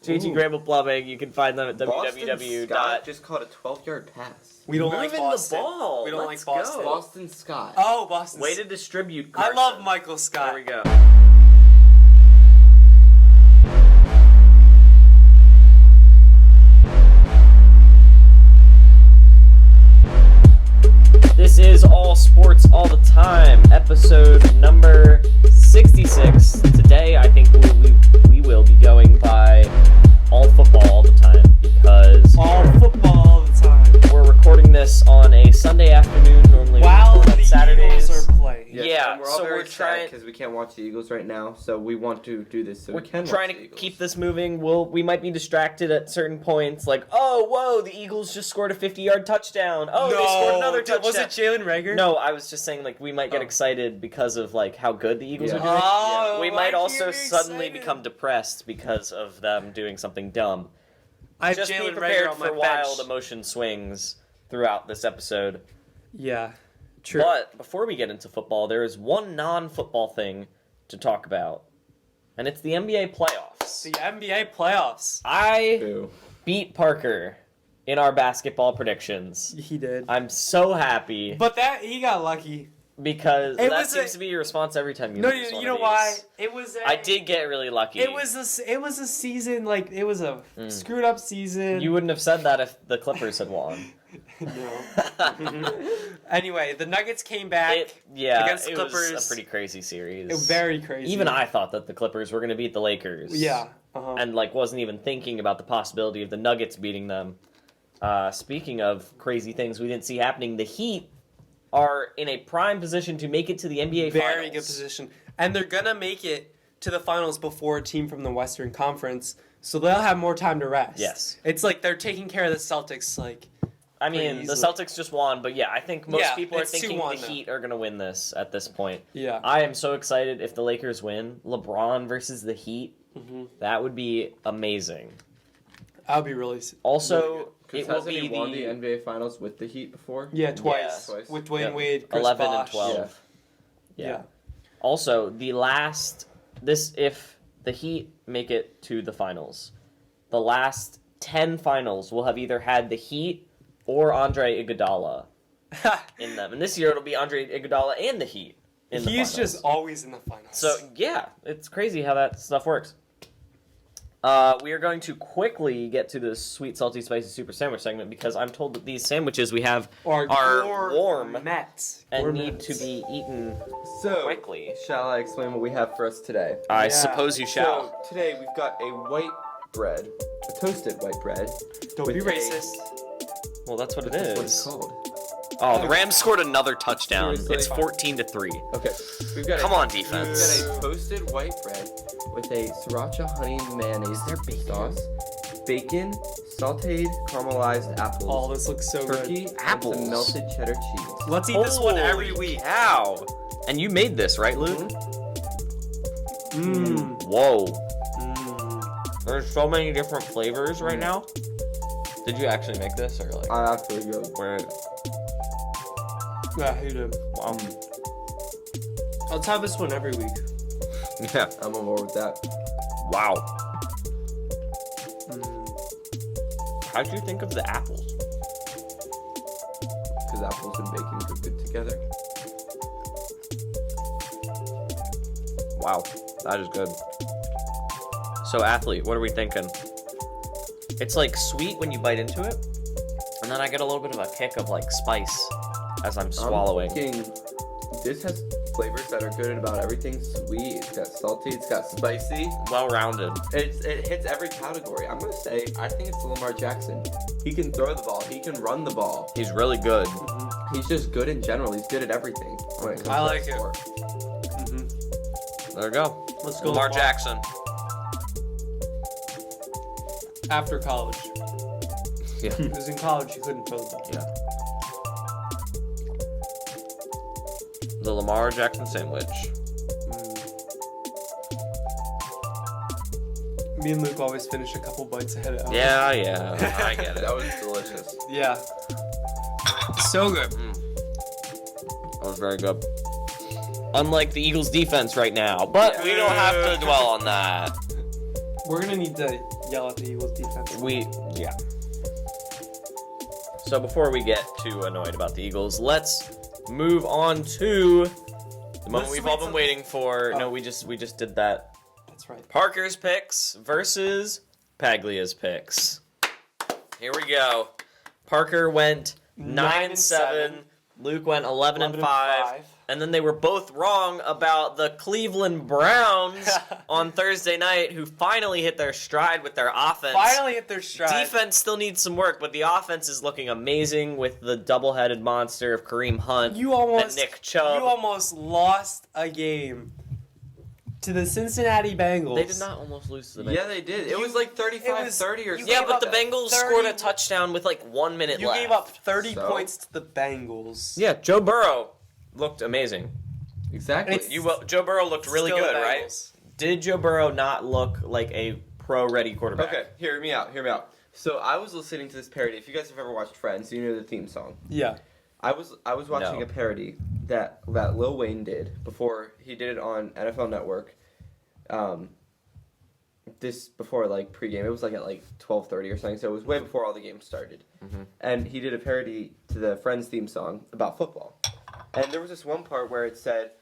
JT Grable Plumbing. You can find them at Boston www. Scott just caught a 12-yard pass. We don't Moving like Boston. the ball. We don't Let's like Boston. go. Boston Scott. Oh, Boston. Way to distribute. I Carson. love Michael Scott. There we go. This is All Sports All the Time, episode number 66. Today, I think we will be going by all football all the time because All football all the time. we're recording this on a Sunday afternoon. Normally, While we record the on Saturdays. Eagles are playing. Yeah, and we're all so very we're trying- because we can't watch the Eagles right now, so we want to do this so We're we can trying watch the to Eagles. keep this moving. We might be distracted at certain points, like, oh, whoa, the Eagles just scored a 50-yard touchdown. Oh, they scored another touchdown. Was it Jalen Rager? No, I was just saying, like, we might get Oh. excited because of, like, how good the Eagles Yeah. are doing. Oh, We why might can't also you be suddenly excited? become depressed because of them doing something dumb. I have Just be Jalen prepared Rager on my for bench. wild emotion swings throughout this episode. Yeah, true. But before we get into football, there is one non-football thing to talk about, and it's the NBA playoffs. The NBA playoffs. I Boo. beat Parker in our basketball predictions. He did. I'm so happy But he got lucky. because It that was seems a- to be your response every time you No, lose you one know of why? these. It was. I did get really lucky. It was a season like it was a screwed up season. You wouldn't have said that if the Clippers had won. No. Anyway, the Nuggets came back. Against the it Clippers. was a pretty crazy series. It was very crazy. Even I thought that the Clippers were going to beat the Lakers. Yeah. Uh-huh. And like wasn't even thinking about the possibility of the Nuggets beating them. Speaking of crazy things we didn't see happening, the Heat are in a prime position to make it to the NBA Finals. Very good position, and they're gonna make it to the finals before a team from the Western Conference, so they'll have more time to rest. Yes. It's like they're taking care of the Celtics. Like, I mean, pretty the easily. Celtics just won, but yeah, I think most Yeah, people are it's thinking 2-1 the though. Heat are going to win this at this point. yeah. I am so excited if the Lakers win. LeBron versus the Heat. Mhm. That would be amazing. I'll be really. Also, Because it will hasn't be he won the the NBA Finals with the Heat before? Yeah, twice. Twice. With Dwayne Yep. Wade, Chris 11 and Bosh. 12. Yeah. Yeah. Also, if the Heat make it to the finals, the last 10 finals will have either had the Heat or Andre Iguodala in them. And this year it'll be Andre Iguodala and the Heat in the He's finals. just always in the finals. So, yeah, it's crazy how that stuff works. We are going to quickly get to the sweet, salty, spicy super sandwich segment because I'm told that these sandwiches we have are warm Mets and need to be eaten So, quickly. shall I explain what we have for us today? I Yeah. suppose you shall. So, today we've got a white bread, a toasted white bread. Don't with be a- racist. Well, that's what it That's what it's is. called. Oh, the Rams scored another touchdown. Seriously? It's 14-3. Okay, we've got Come on, defense. We've got a toasted white bread with a sriracha honey mayonnaise sauce, bacon, sautéed caramelized apples, Oh, this looks so turkey, good. Apples. and some melted cheddar cheese. Let's eat this one every week. Cow. And you made this, right, Luke? Mmm. Whoa. Mm. There's so many different flavors right now. Did you actually make this, or like? I have to go. Where? I hate him. Let's have this one every week. Yeah. I'm on board with that. Wow. Mm. How'd you think of the apples? Because apples and bacon go good together. Wow, that is good. So, athlete, what are we thinking? It's like sweet when you bite into it, and then I get a little bit of a kick of like spice as I'm swallowing. I'm thinking this has flavors that are good in about everything. Sweet, it's got salty, it's got spicy. Well-rounded. It hits every category. I'm gonna say I think it's Lamar Jackson. He can throw the ball. He can run the ball. He's really good. He's just good in general. He's good at everything when it comes I to like that it. sport. There we go. Let's go. Lamar Jackson. After college. Yeah. He was in college, he couldn't throw the ball. Yeah. The Lamar Jackson sandwich. Me and Luke always finish a couple bites ahead of Ellen. Yeah, I get it. That was delicious. Yeah. So good. That was very good. Unlike the Eagles' defense right now, but we don't have to dwell on that. We're gonna need to yell at the Eagles defense. Yeah. So before we get too annoyed about the Eagles, let's move on to the moment we've all been waiting for. Oh. No, we just did that. That's right. Parker's picks versus Paglia's picks. Here we go. Parker went 9-7. Luke went 11-5. And then they were both wrong about the Cleveland Browns on Thursday night, who finally hit their stride with their offense. Finally hit their stride. Defense still needs some work, but the offense is looking amazing with the double-headed monster of Kareem Hunt and Nick Chubb. You almost lost a game to the Cincinnati Bengals. They did not almost lose to the Bengals. Yeah, they did. It was like 35-30 or something. Yeah, but the like that. Bengals 30 scored a touchdown with like 1 minute You left. gave up 30 So? points to the Bengals. Yeah, Joe Burrow looked amazing. Exactly. Joe Burrow looked really Still the good, right? Bengals. Did Joe Burrow not look like a pro-ready quarterback? Okay, hear me out. So I was listening to this parody. If you guys have ever watched Friends, you know the theme song. Yeah. I was watching No. a parody that Lil Wayne did before he did it on NFL Network. This before like pregame. It was like at like 12:30 or something. So it was way before all the games started. Mhm. And he did a parody to the Friends theme song about football. And there was this one part where it said,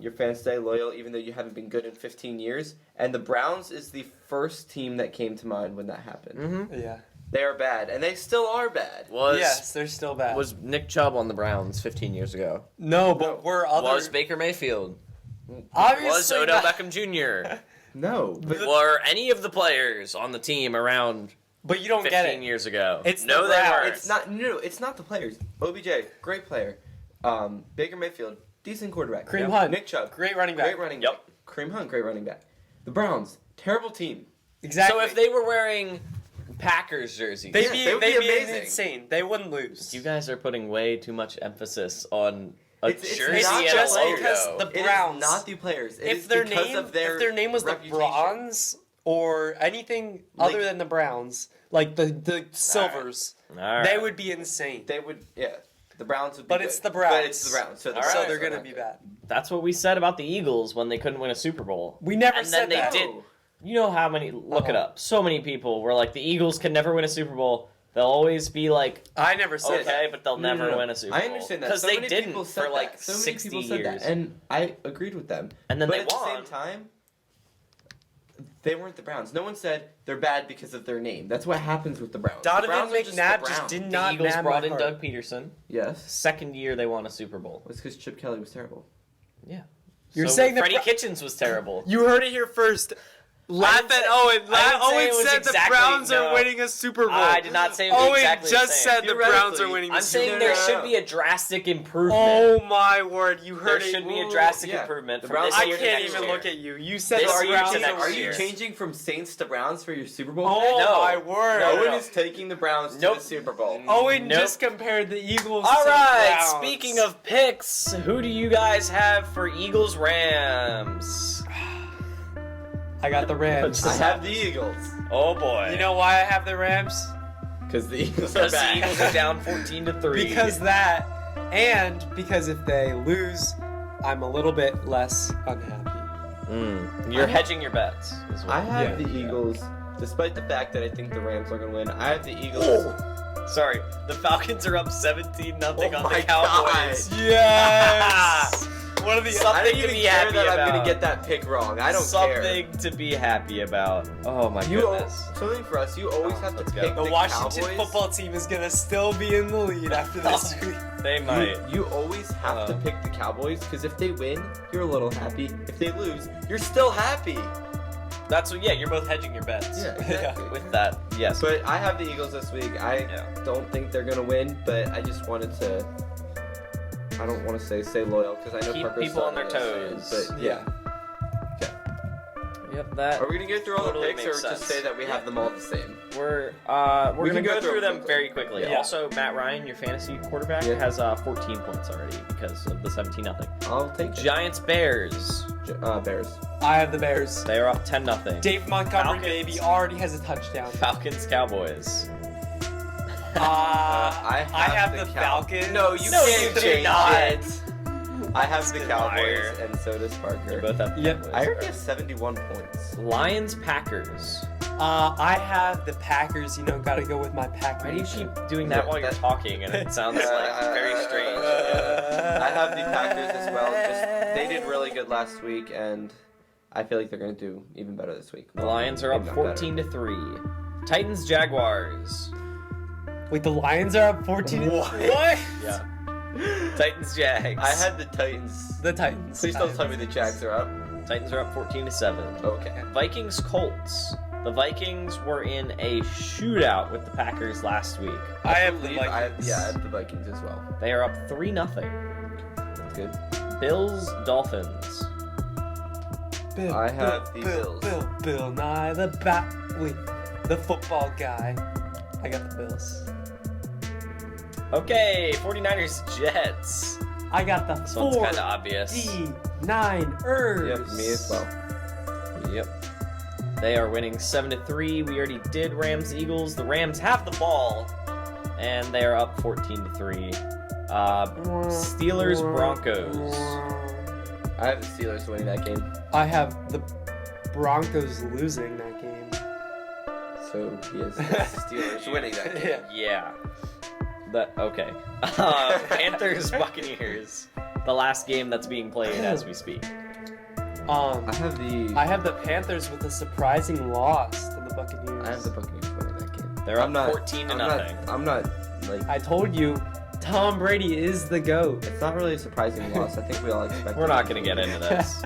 "Your fans stay loyal even though you haven't been good in 15 years." And the Browns is the first team that came to mind when that happened. Mm-hmm. Yeah. They are bad, and they still are bad. Yes, they're still bad. Was Nick Chubb on the Browns 15 years ago? No, but No. we're other. Was Baker Mayfield? Obviously Was Odell not. Beckham Jr.? No, but Were any of the players on the team around But you don't 15 get it. years ago? It's no, the they Browns. weren't. it's not. No, it's not the players. OBJ, great player. Baker Mayfield, decent quarterback. Kareem Hunt, Nick Chubb, great running back. great running Yep. back. Kareem Hunt, great running back. The Browns, terrible team. Exactly. So if they were wearing Packers jerseys, they'd Yeah, be, they would they'd be be amazing. insane. They wouldn't lose. you guys are putting way too much emphasis on a It's jersey not and just a logo. because the It is Browns. not the players. It is if their because name of their if their name was reputation. the Bronze or anything Like- other than the Browns, like the Silvers, All right. they would be insane. They would, yeah. The Browns would be But good. it's the Browns. But it's the Browns. So, the All so right. Browns they're are gonna not be good. bad. That's what we said about the Eagles when they couldn't win a Super Bowl. We never And said then they that. did. You know how many? Look it Uh-huh. up. So many people were like, the Eagles can never win a Super Bowl. They'll always be like, I never said okay, that. but they'll No, never no. win a Super Bowl. I understand that. Because So they many didn't people said for like that. So many 60 people said years. that, and I agreed with them. And then but they at won. the same time, they weren't the Browns. No one said they're bad because of their name. That's what happens with the Browns. The Donovan Browns are just the McNabb just Browns. did The not Eagles nab brought my in heart. Doug Peterson. Yes. Second year they won a Super Bowl. It's because Chip Kelly was terrible. Yeah. You're So saying that Freddie Bra- Kitchens was terrible. You heard it here first. Laugh didn't at say- Owen. I didn't say Owen it was said exactly- the Browns no. are winning a Super Bowl. I did not say it was Owen exactly just the same. said the Browns Theoretically, are winning the I'm Super saying Bowl. there No. should be a drastic improvement. Oh my word! You there heard it. should be a Ooh, drastic yeah. improvement The from Browns- this I year to can't next even year. look at you. You said This the year Browns to are next Are winning. you year. changing from Saints to Browns for your Super Bowl? Oh pick? No. my word! No, Owen no. is taking the Browns to Nope. the Super Bowl. Owen Nope. just compared the Eagles. All to right. the Browns. Speaking of picks, who do you guys have for Eagles Rams? I got the Rams. I have the Eagles Oh boy. You know why I have the Rams? because the Eagles are because the bad. Eagles are down 14-3. Because that, and because if they lose, I'm a little bit less unhappy. You're hedging your bets. Is what- I have Yeah. the Eagles, despite the fact that I think the Rams are going to win. I have the Eagles. Sorry, the Falcons are up 17-0 Oh on my the Cowboys. Yes. What are the Something I don't to even be care happy that I'm going about. to get that pick wrong. I don't Something to be happy about. Oh my care. goodness. Something for us. You always have to let's go. pick The the Washington Cowboys. football team is gonna still be in the lead after this week. They might. You always have to Uh. pick the Cowboys because if they win, you're a little happy. If they lose, you're still happy. That's what. Yeah, you're both hedging your bets. Yeah, exactly. With that, yes. But I have the Eagles this week. I Yeah. don't think they're gonna win, but I just wanted to. I don't want to say loyal because I know Keep Parker's people on their starting toes. us, But yeah, Yep. That. are we gonna go through all Totally the picks or makes just sense. say that we have them all the same? We're We gonna can go through them quickly. very quickly. Yeah. Also, Matt Ryan, your fantasy quarterback, Yeah. has 14 points already because of the 17-0. I'll take it. Giants Bears. Bears. I have the Bears. They are up 10-0. Dave Montgomery, Falcons. baby, already has a touchdown. Falcons Cowboys. I have the Cow- Falcons. No, you No, can't you do change not. it. I have the Cowboys, Liar. and so does Parker. You both have the Yep. Cowboys. I already have 71 points. Lions Packers. I have the Packers. Gotta go with my Packers. Why do you keep doing that while you're talking and it sounds like very strange? Yeah. I have the Packers as well. They did really good last week, and I feel like they're going to do even better this week. The Lions are up Maybe not 14-3. Titans Jaguars. Wait, the Lions are up 14. What? Yeah. Titans Jags. I had the Titans. The Titans. Please don't tell me the Jags are up. Titans are up 14-7. Okay. Vikings Colts. The Vikings were in a shootout with the Packers last week. I have the believe I have Vikings. the Vikings as well. They are up 3-0. That's good. Bills Dolphins. Bill, I have the Bills. Bill Nye the football guy. I got the Bills. Okay, 49ers Jets. I got the This one's kind of obvious. 49ers. Yep, me as well. Yep. They are winning 7-3. We already did Rams Eagles. The Rams have the ball, and they are up 14-3. Steelers Broncos. I have the Steelers winning that game. I have the Broncos losing that game. So he has the Steelers winning that game. Yeah. Okay. Panthers Buccaneers. The last game that's being played as we speak. I have the Panthers with a surprising loss to the Buccaneers. I have the Buccaneers winning that game. They're up 14-0. I'm not like. I told you, Tom Brady is the GOAT. It's not really a surprising loss. I think we all expected. We're not going to get into this.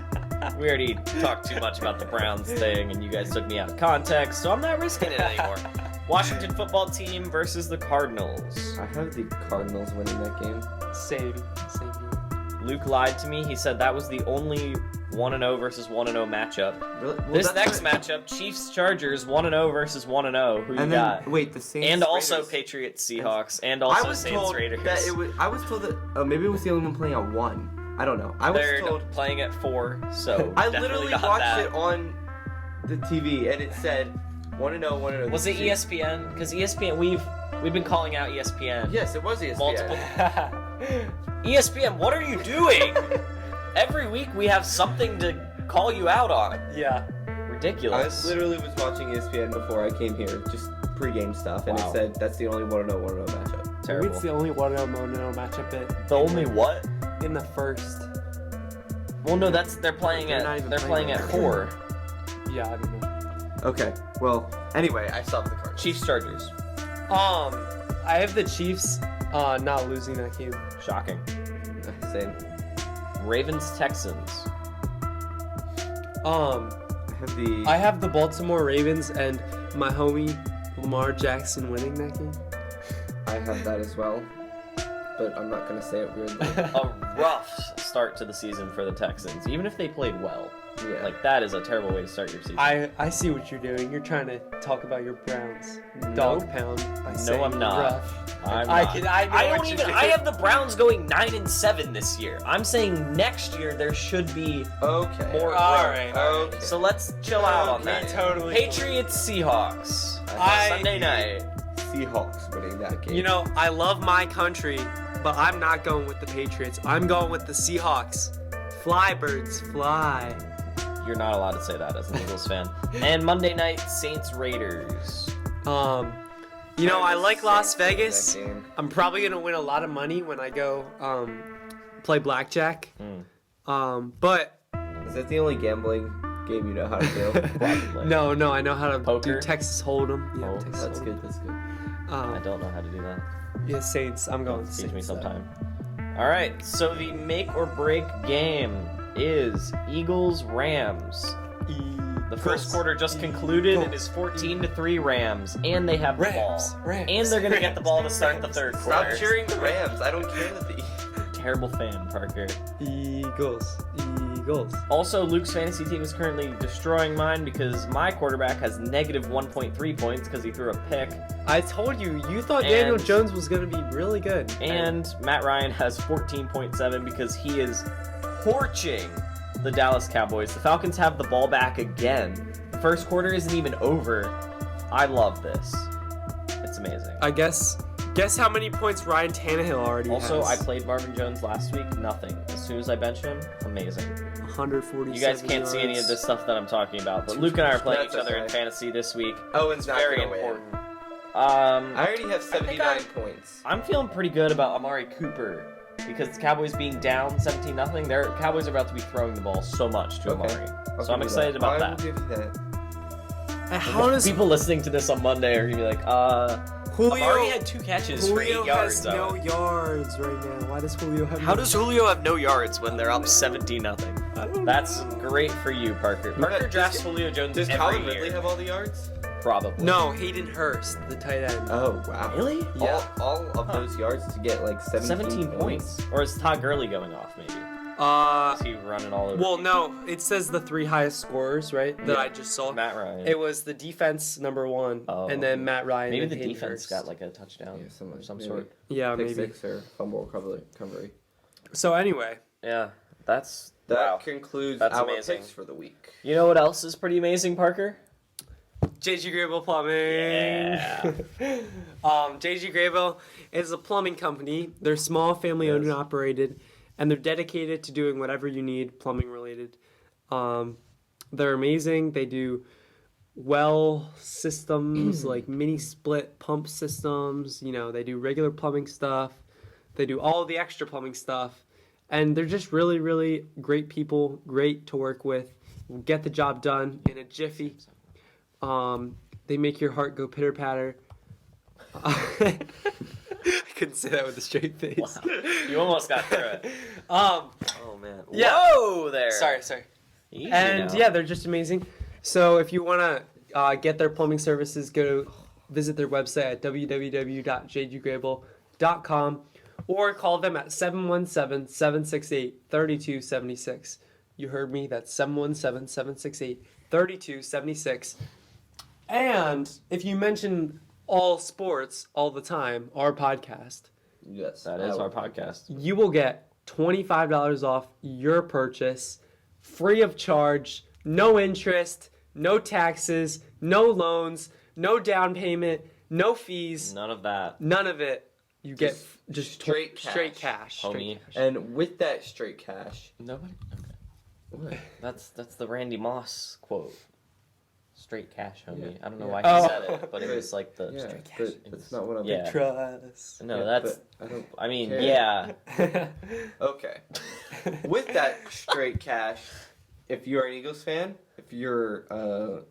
We already talked too much about the Browns thing, and you guys took me out of context, so I'm not risking it anymore. Washington football team versus the Cardinals. I have the Cardinals winning that game. Same here. Luke lied to me. He said that was the only 1-0 versus 1-0 matchup. Really? Well, This that's next matchup, Chiefs-Chargers, 1-0 versus 1-0. Who you And got? then wait, the Saints. And also Raiders. Patriots-Seahawks, and I also was Saints told Raiders. that it was. I was told that maybe it was the only one playing at 1. I don't know. I was They're told. playing at 4, so I definitely literally got watched that. it on the TV, and it said 1-0, 1-0. Was it ESPN? Because ESPN, we've been calling out ESPN. Yes, it was ESPN. Multiple. ESPN, what are you doing? Every week we have something to call you out on. Yeah. Ridiculous. I literally was watching ESPN before I came here, just pre-game stuff, and Wow. it said that's the only 1-0, 1-0 matchup. Terrible. It's the only 1-0 matchup The only what? in the first. Well, no, they're playing They're not at even they're playing playing at right 4. Yeah, I don't know. Okay, well, anyway, I saw the Cardinals. Chiefs Chargers. I have the Chiefs not losing that game. Shocking. Same. Ravens Texans. I have the Baltimore Ravens and my homie Lamar Jackson winning that game. I have that as well, but I'm not gonna say it weirdly. A rough start to the season for the Texans, even if they played well. Yeah. Like, that is a terrible way to start your season. I see what you're doing. You're trying to talk about your Browns. Dog pound. By saying I'm not. rough. I'm I not. know I what don't you're even. doing. I have the Browns going 9-7 this year. I'm saying next year there should be Okay. more. All growth. right. Okay. So let's chill out on Okay, that. totally. Patriots Seahawks. Sunday night. Seahawks winning that game. You know, I love my country, but I'm not going with the Patriots. I'm going with the Seahawks. Fly, birds, fly. You're not allowed to say that as an Eagles fan. And Monday night Saints Raiders. You know, I like Las Vegas. That game. I'm probably gonna win a lot of money when I go play blackjack. But Is that the only gambling game you know how to do? Probably. no, I know how to Poker? do Texas Hold'em. Yeah, Oh, Texas That's Hold'em. good. That's good. I don't know how to do that. Yeah, Saints. I'm going Teach Saints. me sometime. All right. So the make or break game is Eagles Rams. The first quarter just concluded. It is 14-3 Rams, and they have the ball. Rams, And they're gonna get Rams, the ball to start the third Stop quarter. cheering the Rams. I don't care that the. Terrible fan, Parker. Eagles. Also, Luke's fantasy team is currently destroying mine because my quarterback has negative 1.3 points because he threw a pick, I told you, you thought Daniel And- Jones was gonna be really good. and Matt Ryan has 14.7 because he is torching the Dallas Cowboys. The Falcons have the ball back again. The first quarter isn't even over. I love this. It's amazing. I guess how many points Ryan Tannehill already Also, I has. played Marvin Jones last week. Nothing. As soon as I bench him, amazing. 147 You guys can't see any of this stuff that I'm talking about, but Luke and I are playing That's each other in okay. fantasy this week. Owen's not Very gonna win. important. I already have think 79 points. I'm feeling pretty good about Amari Cooper because the Cowboys being down 17-0. Their Cowboys are about to be throwing the ball so much to Okay. Amari, I'll so I'm give you excited about I will that. give you that. How does People listening to this on Monday are gonna be like, Julio? Amari had 2 catches for 8 Julio yards. has though. no yards right now. Why does Julio have? How no does Julio have no yards when they're up 17-0? I don't That's know. great for you, Parker. Parker Does- drafts Julio Jones Does every Calvin year. Ridley have all the yards? Probably. No, Hayden Hurst, the tight end. Oh, wow. Really? Yeah. All of those yards to get like 17 points. Or is Todd Gurley going off, maybe? Is he running all over? Well, no, it says the 3 highest scorers, right? That I just saw. Matt Ryan. It was the defense number 1, Oh. and then Matt Ryan. Maybe and the Hayden defense Hurst. got like a touchdown Yeah, of some maybe. sort. Yeah, Pick maybe. 6 or fumble recovery. So anyway, Yeah, that's That wow. concludes That's our amazing. picks for the week. You know what else is pretty amazing, Parker? JG Grable Plumbing. Yeah. JG Grable is a plumbing company. They're small, family-owned and operated, and they're dedicated to doing whatever you need plumbing related. They're amazing. They do well systems like mini split pump systems. You know, they do regular plumbing stuff. They do all the extra plumbing stuff, and they're just really, really great people. Great to work with. Get the job done in a jiffy. They make your heart go pitter patter. I couldn't say that with a straight face. Wow. You almost got through it. Oh man. Yeah. Whoa there. Sorry. Easy And now. yeah, they're just amazing. So if you want to get their plumbing services, go visit their website at www.jggrable.com or call them at 717-768-3276. You heard me. That's 717-768-3276. And if you mention all sports all the time, our podcast, Yes. That is our podcast. you will get $25 off your purchase, free of charge, no interest, no taxes, no loans, no down payment, no fees, None of that. none of it. You get just straight straight cash. cash. Homie. And with that straight cash, Nobody. Okay. That's the Randy Moss quote. Straight cash, homie. Yeah. I don't know Yeah. why he Oh. said it, but it was like the yeah, straight cash. but that's not what I'm. Yeah. Trust. No, Yeah, that's. but I don't. I mean, care. yeah. Okay. With that straight cash, if you're an Eagles fan, if you're a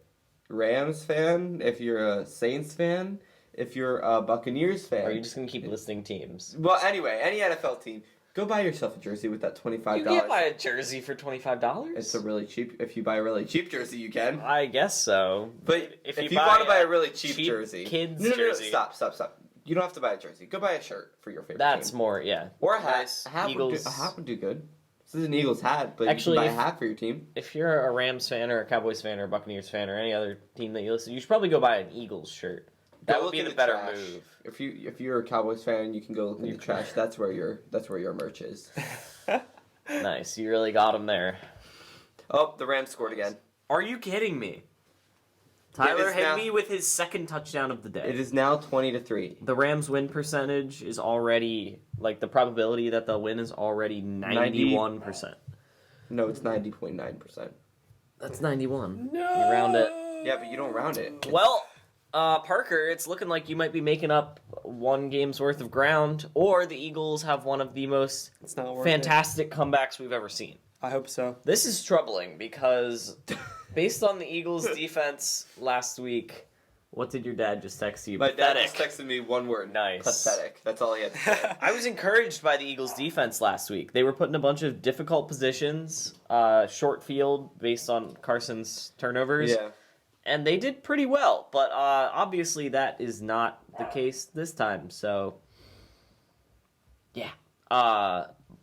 Rams fan, if you're a Saints fan, if you're a Buccaneers fan, Or are you just gonna keep listing teams? well, anyway, any NFL team, go buy yourself a jersey with that $25. You can't buy a jersey for $25. It's a really cheap. If you buy a really cheap jersey, you can. I guess so. But if you buy want to buy a a really cheap jersey, kids no, jersey, stop. You don't have to buy a jersey. Go buy a shirt for your favorite that's team. more, yeah. Or a hat. Nice. A hat, Eagles. would do good. This is an Eagles hat, but Actually, you if- can buy a hat for your team. If you're a Rams fan or a Cowboys fan or a Buccaneers fan or any other team that you listen, you should probably go buy an Eagles shirt. That Go would look be in the better trash. move. If you're a Cowboys fan, you can go look in the trash. That's where your merch is. Nice, you really got him there. Oh, the Rams scored again. Are you kidding me? It Tyler is hit now- me with his second touchdown of the day. It is now 20-3. The Rams' win percentage is already, like, the probability that they'll win is already 91%. No, it's 90.9%. That's 91. No. You round it. Yeah, but you don't round it. Well, Parker, it's looking like you might be making up one game's worth of ground, or the Eagles have one of the most It's not worth fantastic comebacks we've ever seen. it. I hope so. This is troubling because, based on the Eagles' defense last week, what did your dad just text you? My dad Pathetic. just texted me one word. Nice. Pathetic. That's all he had to say. I was encouraged by the Eagles' defense last week. They were put in a bunch of difficult positions, short field based on Carson's turnovers, Yeah. and they did pretty well. But obviously, that is not the case this time. So, yeah.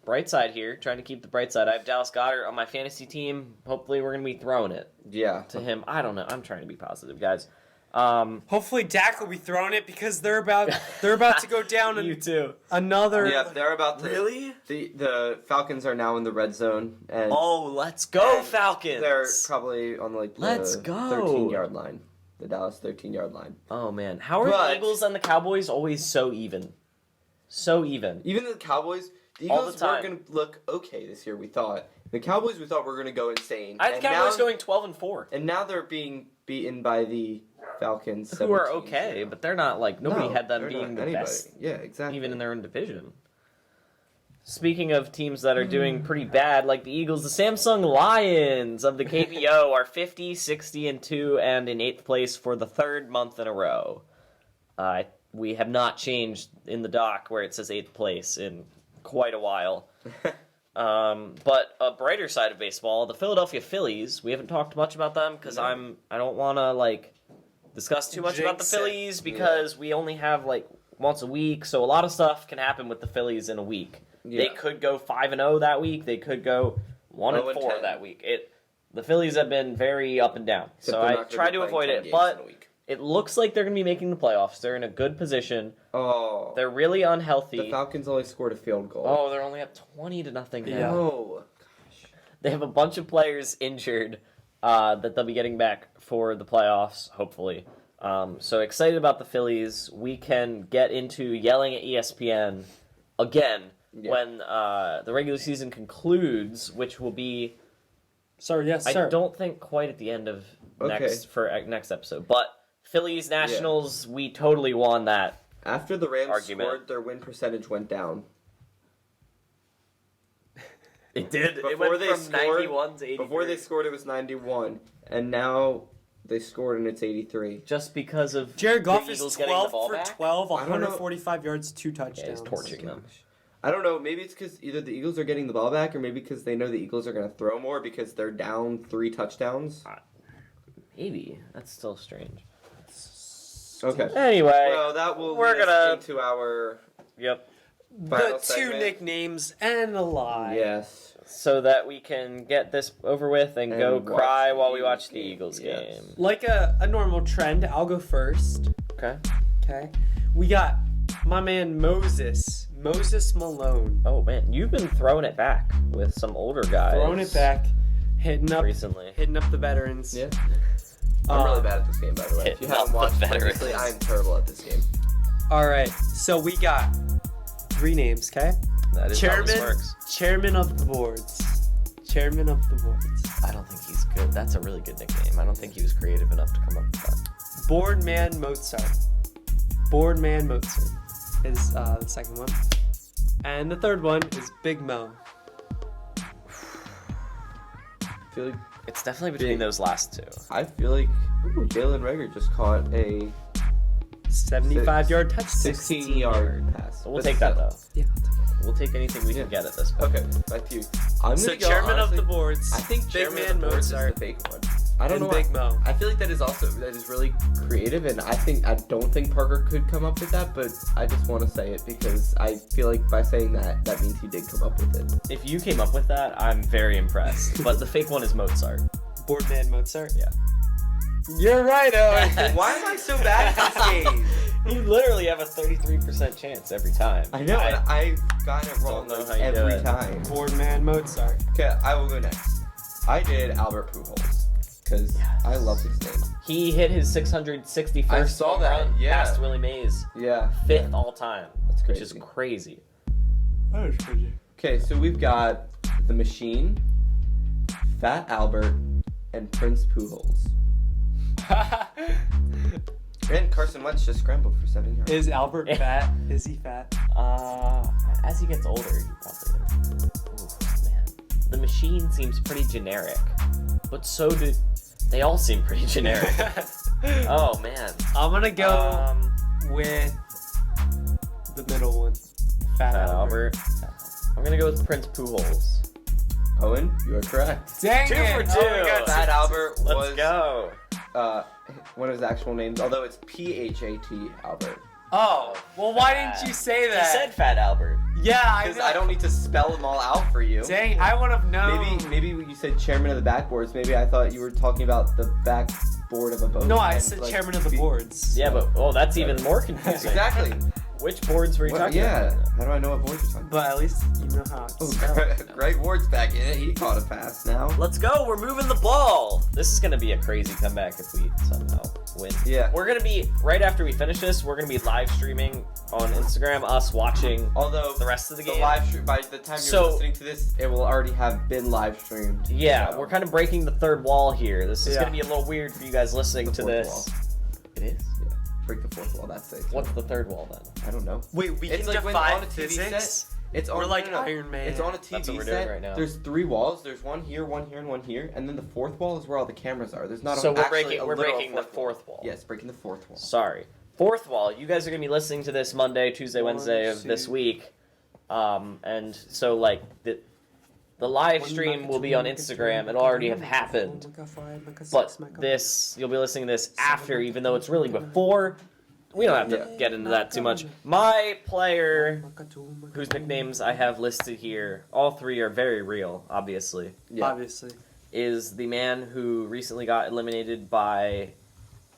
Bright side here, trying to keep the bright side. I have Dallas Goedert on my fantasy team. Hopefully, we're going to be throwing it Yeah. to him. I don't know. I'm trying to be positive, guys. Hopefully Dak will be throwing it because they're about to go down You too. another. Yeah, they're about to. Really? The Falcons are now in the red zone, and Oh, let's go, and Falcons! they're probably on like the Let's go. 13-yard line. The Dallas 13-yard line. Oh man, how are But- the Eagles and the Cowboys always so even? So even. Even the Cowboys, The All the Eagles were time. going to look okay this year, we thought. The Cowboys, we thought were going to go insane. I had the And Cowboys now- going 12-4. And now they're being beaten by the Falcons. Who are 17-0. okay, but they're not like nobody No, had them they're being not the anybody. best, Yeah, exactly. even in their own division. Speaking of teams that are doing pretty bad, like the Eagles, the Samsung Lions of the KBO are 50, 60-2, and in 8th place for the 3rd month in a row. We have not changed in the doc where it says 8th place in quite a while. But a brighter side of baseball, the Philadelphia Phillies. We haven't talked much about them because I don't want to discuss too much about the Jinx it. Phillies because we only have once a week, so a lot of stuff can happen with the Phillies in a week. Yeah. They could go 5-0 that week. They could go 1-4 0-10. that week. The Phillies have been very up and down, Except so they're I not gonna try be to playing avoid 10 it. games But in a week. it looks like they're going to be making the playoffs. They're in a good position. Oh. They're really unhealthy. The Falcons only scored a field goal. Oh, they're only up 20-0 now. Yeah. No. They have a bunch of players injured that they'll be getting back for the playoffs, hopefully. So excited about the Phillies. We can get into yelling at ESPN again when the regular season concludes, which will be, Sir, yes, I sir. don't think quite at the end of Okay. next episode. But Phillies Nationals, we totally won that. After the Rams Argument. scored, their win percentage went down. It did. Before It went they from scored- 91 to 83. Before they scored, it was 91. And now they scored, and it's 83. Just because of Jared Goff the is Eagles getting the 12 ball for back? 12, I don't know. 145 yards, 2 Yeah, touchdowns. he's torching them. I don't know. Maybe it's because either the Eagles are getting the ball back, or maybe because they know the Eagles are going to throw more because they're down 3 touchdowns. Maybe. That's still strange. Okay. Anyway, Well, that will we're lead us gonna- into our yep. final The 2 segment. nicknames and a lie. Yes. So that we can get this over with and go And watch cry the while we Eagles watch the game. Eagles Yes. game. Like a normal trend, I'll go first. Okay. Okay. We got my man Moses Malone. Oh man, you've been throwing it back with some older guys. Throwing it back, hitting up recently. the veterans. Yeah. I'm Uh, really bad at this game, by the way. If you hitting haven't up the watched veterans. previously, I'm terrible at this game. All right. So we got 3 names, okay? That is how this works. Chairman of the boards. Chairman of the boards. I don't think he's good. That's a really good nickname. I don't think he was creative enough to come up with that. Boardman Mozart. Boardman Mozart is the second one. And the third one is Big Mo. I feel like It's definitely between those last two. Jalen Reagor just caught a 75-yard touchdown. 16-yard pass. So we'll But take that still. though. Yeah. We'll take anything we can get at this point. Okay, back to you. I'm So gonna go, chairman honestly, of the boards. I think Big chairman Man of the boards is Mozart. the fake one. I don't and know. Big Mo. I feel like that is really creative, and I don't think Parker could come up with that, but I just want to say it because I feel like by saying that means he did come up with it. If you came up with that, I'm very impressed. But the fake one is Mozart. Boardman Mozart. Yeah. You're right, Owen. Why am I so bad at this game? You literally have a 33% chance every time. I know, and I've gotten it wrong don't know like how you do every it. time. Boardman Mozart. Okay, I will go next. I did Albert Pujols because I love his name. He hit his 661st I saw home that, run yeah. past Willie Mays, Yeah. 5th all time. That's Which is crazy. crazy. That was crazy. Okay, so we've got the Machine, Fat Albert, and Prince Pujols. And Carson Wentz just scrambled for 7 yards. Is Albert fat? Is he fat? As he gets older, he probably is. Ooh, man. The Machine seems pretty generic, but so do they all seem pretty generic. Oh man. I'm gonna go with the middle one. Fat Albert. I'm gonna go with Prince Pujols. Owen, you are correct. Dang 2 it! for 2. Oh, we got Fat Albert Let's was go. one of his actual names, although it's P-H-A-T Albert. Oh, well, why didn't you say He that? said Fat Albert. Yeah, I Because know. I don't need to spell them all out for you. Dang, I would have known. Maybe when you said chairman of the backboards, maybe I thought you were talking about the backboard of a boat. No, I and, said like, chairman of the boards. Yeah, but that's even more confusing. Exactly. Which boards were you talking Yeah. about? How do I know what board you're talking about? But at least you know how to spell it. Greg Ward's back in it. He caught a pass now. Let's go. We're moving the ball. This is going to be a crazy comeback if we somehow win. Yeah. We're going to be, right after we finish this, we're going to be live streaming on Instagram, us watching Although the rest of the game. live stream, by the time you're So- listening to this, it will already have been live streamed. Yeah, So, we're kind of breaking the third wall here. This is Yeah. going to be a little weird for you guys listening The to fourth this. wall. It is? Yeah. Break the fourth wall. That's safe. What's the third wall then? I don't know. Wait, we It's can like when defy on a TV physics? set. It's on, We're like no, no, no. Iron Man. It's on a That's what TV we're set. doing right now. There's 3 walls. There's one here, and one here, and then the fourth wall is where all the cameras are. There's not. So we're actually breaking- a we're literal breaking the fourth wall. Yes, breaking the fourth wall. Sorry. Fourth wall. You guys are going to be listening to this Monday, Tuesday, One, Wednesday of this two. week. And so, like, the live stream will be on Instagram. It'll already have happened. But this, you'll be listening to this after, even though it's really before. We don't have to get into that too much. My player, whose nicknames I have listed here, all 3 are very real, obviously, Yeah. Obviously. is the man who recently got eliminated by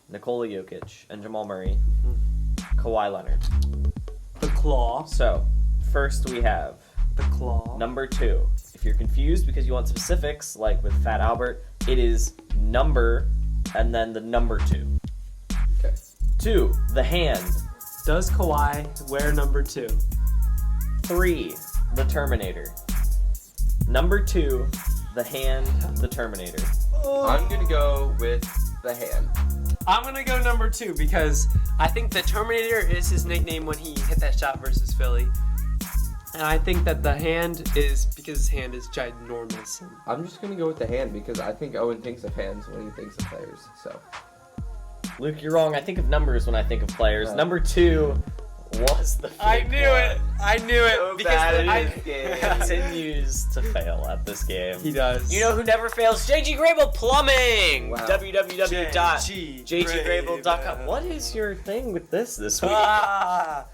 Nikola Jokic and Jamal Murray, Kawhi Leonard. The claw. So, first we have The claw. number 2. If you're confused because you want specifics, like with Fat Albert, it is number and then the number 2. Okay. 2, the hand. Does Kawhi wear number 2? 3, the Terminator. Number 2, the hand, the Terminator. I'm gonna go with the hand. I'm gonna go number 2 because I think the Terminator is his nickname when he hit that shot versus Philly. And I think that the hand is because his hand is ginormous. I'm just gonna go with the hand because I think Owen thinks of hands when he thinks of players. So Luke, you're wrong. I think of numbers when I think of players. Oh. Number 2 was the fake I knew one. it. I knew it So because bad I at this game. Continues to fail at this game. he does. You know who never fails? JG Grable Plumbing! Wow. www.jggrable.com. What is your thing with this week? Ah.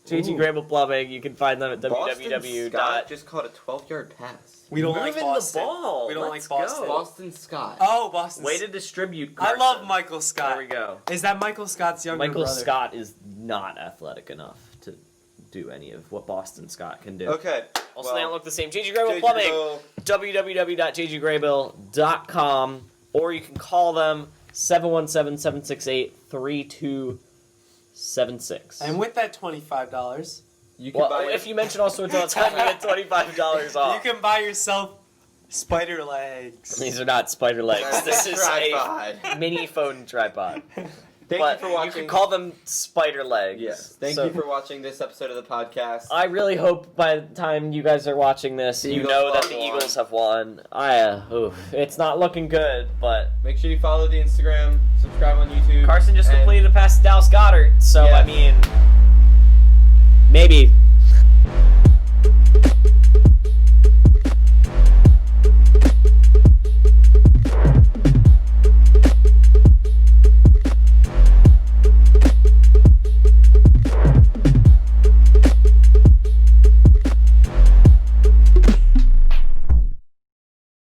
JG Grable Plumbing. You can find them at Boston www. Scott just caught a 12-yard pass. We don't Moving like Boston. the ball. We don't Let's like Boston. go. Boston Scott. Oh, Boston. Way to distribute. I Carson. love Michael Scott. There we go. Is that Michael Scott's younger Michael brother? Scott is not athletic enough to do any of what Boston Scott can do. Okay. Also, they don't look the same. JG Grable JG Plumbing. Grable. www.jggrable.com, or you can call them 717-768-3276. And with that $25, You can Well, buy if you mention all sorts of time, you get $25 off. you can buy yourself spider legs. These are not spider legs. This is tripod. a mini phone tripod. Thank But you for watching. you can call them spider legs. Yes. Thank So- you for watching this episode of the podcast. I really hope by the time you guys are watching this, The you Eagles know that have the won. Eagles have won. It's not looking good, but Make sure you follow the Instagram, subscribe on YouTube. Carson just and- completed a pass to Dallas Goddard, so Yeah. I mean, maybe